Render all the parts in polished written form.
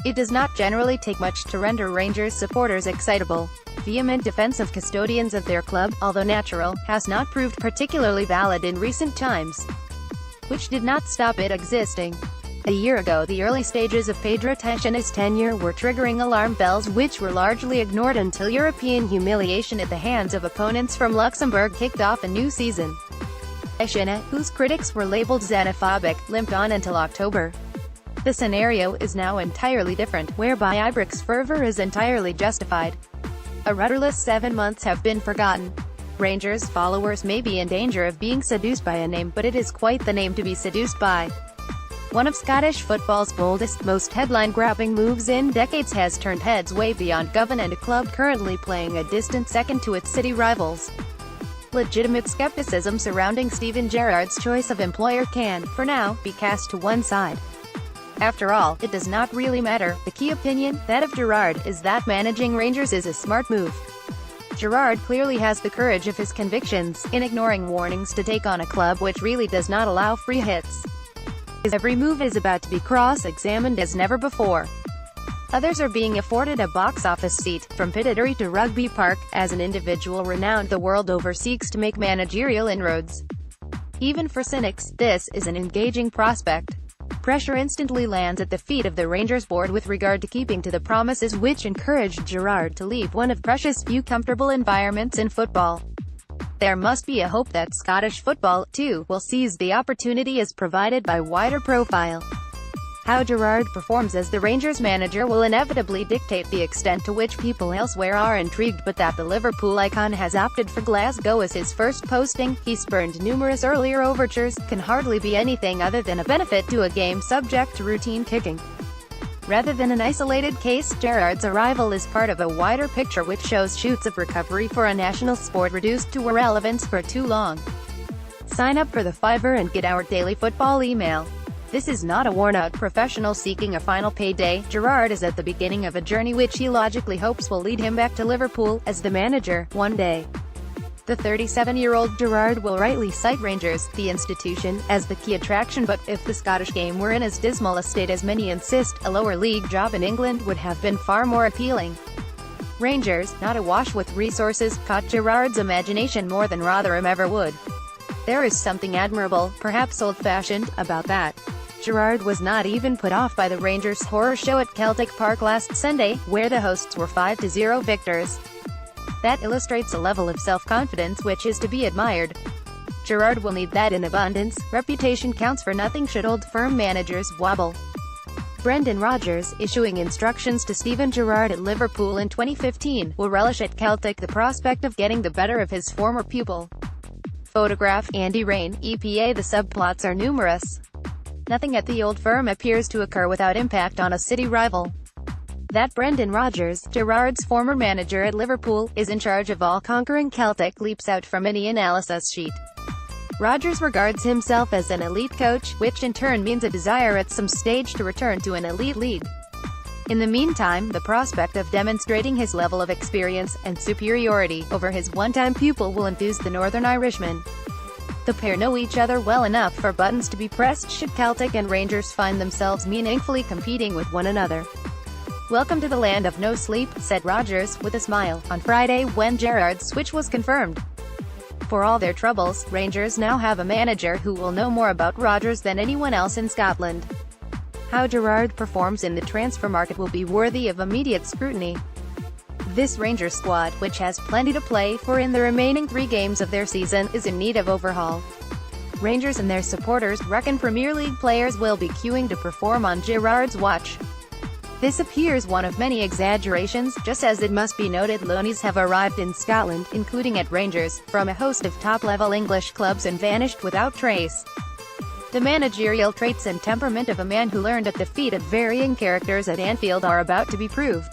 It does not generally take much to render Rangers supporters excitable. Vehement defense of custodians of their club, although natural, has not proved particularly valid in recent times, which did not stop it existing. A year ago, the early stages of Pedro Caixinha's tenure were triggering alarm bells which were largely ignored until European humiliation at the hands of opponents from Luxembourg kicked off a new season. Caixinha, whose critics were labeled xenophobic, limped on until October. The scenario is now entirely different, whereby Ibrox's fervor is entirely justified. A rudderless 7 months have been forgotten. Rangers followers may be in danger of being seduced by a name, but it is quite the name to be seduced by. One of Scottish football's boldest, most headline-grabbing moves in decades has turned heads way beyond Govan, and a club currently playing a distant second to its city rivals. Legitimate skepticism surrounding Steven Gerrard's choice of employer can, for now, be cast to one side. After all, it does not really matter. The key opinion, that of Gerrard, is that managing Rangers is a smart move. Gerrard clearly has the courage of his convictions, in ignoring warnings to take on a club which really does not allow free hits. His every move is about to be cross-examined as never before. Others are being afforded a box office seat, from Pittodrie to Rugby Park, as an individual renowned the world over seeks to make managerial inroads. Even for cynics, this is an engaging prospect. Pressure instantly lands at the feet of the Rangers board with regard to keeping to the promises which encouraged Gerrard to leave one of precious few comfortable environments in football. There must be a hope that Scottish football, too, will seize the opportunity as provided by wider profile. How Gerrard performs as the Rangers manager will inevitably dictate the extent to which people elsewhere are intrigued, but that the Liverpool icon has opted for Glasgow as his first posting, he spurned numerous earlier overtures, can hardly be anything other than a benefit to a game subject to routine kicking. Rather than an isolated case, Gerrard's arrival is part of a wider picture which shows shoots of recovery for a national sport reduced to irrelevance for too long. Sign up for the Fiver and get our daily football email. This is not a worn-out professional seeking a final payday. Gerrard is at the beginning of a journey which he logically hopes will lead him back to Liverpool, as the manager, one day. The 37-year-old Gerrard will rightly cite Rangers, the institution, as the key attraction, but if the Scottish game were in as dismal a state as many insist, a lower league job in England would have been far more appealing. Rangers, not awash with resources, caught Gerrard's imagination more than Rotherham ever would. There is something admirable, perhaps old-fashioned, about that. Gerrard was not even put off by the Rangers' horror show at Celtic Park last Sunday, where the hosts were 5-0 victors. That illustrates a level of self-confidence which is to be admired. Gerrard will need that in abundance. Reputation counts for nothing should Old Firm managers wobble. Brendan Rodgers, issuing instructions to Steven Gerrard at Liverpool in 2015, will relish at Celtic the prospect of getting the better of his former pupil. Photograph, Andy Rain, EPA. The subplots are numerous. Nothing at the Old Firm appears to occur without impact on a city rival. That Brendan Rodgers, Gerrard's former manager at Liverpool, is in charge of all-conquering Celtic leaps out from any analysis sheet. Rodgers regards himself as an elite coach, which in turn means a desire at some stage to return to an elite league. In the meantime, the prospect of demonstrating his level of experience and superiority over his one-time pupil will enthuse the Northern Irishman. The pair know each other well enough for buttons to be pressed should Celtic and Rangers find themselves meaningfully competing with one another. "Welcome to the land of no sleep," said Rodgers, with a smile, on Friday when Gerrard's switch was confirmed. For all their troubles, Rangers now have a manager who will know more about Rodgers than anyone else in Scotland. How Gerrard performs in the transfer market will be worthy of immediate scrutiny. This Rangers squad, which has plenty to play for in the remaining 3 games of their season, is in need of overhaul. Rangers and their supporters reckon Premier League players will be queuing to perform on Gerrard's watch. This appears one of many exaggerations, just as it must be noted loanies have arrived in Scotland, including at Rangers, from a host of top-level English clubs and vanished without trace. The managerial traits and temperament of a man who learned at the feet of varying characters at Anfield are about to be proved.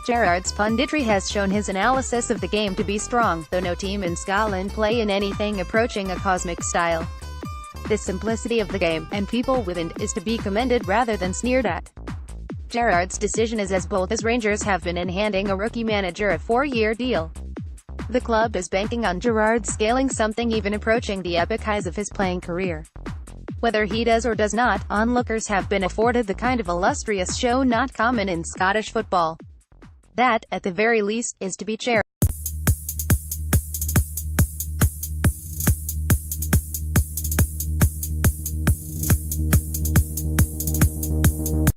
Gerrard's punditry has shown his analysis of the game to be strong, though no team in Scotland play in anything approaching a cosmic style. The simplicity of the game, and people within, is to be commended rather than sneered at. Gerrard's decision is as bold as Rangers have been in handing a rookie manager a 4-year deal. The club is banking on Gerrard scaling something even approaching the epic highs of his playing career. Whether he does or does not, onlookers have been afforded the kind of illustrious show not common in Scottish football. That, at the very least, is to be cherished.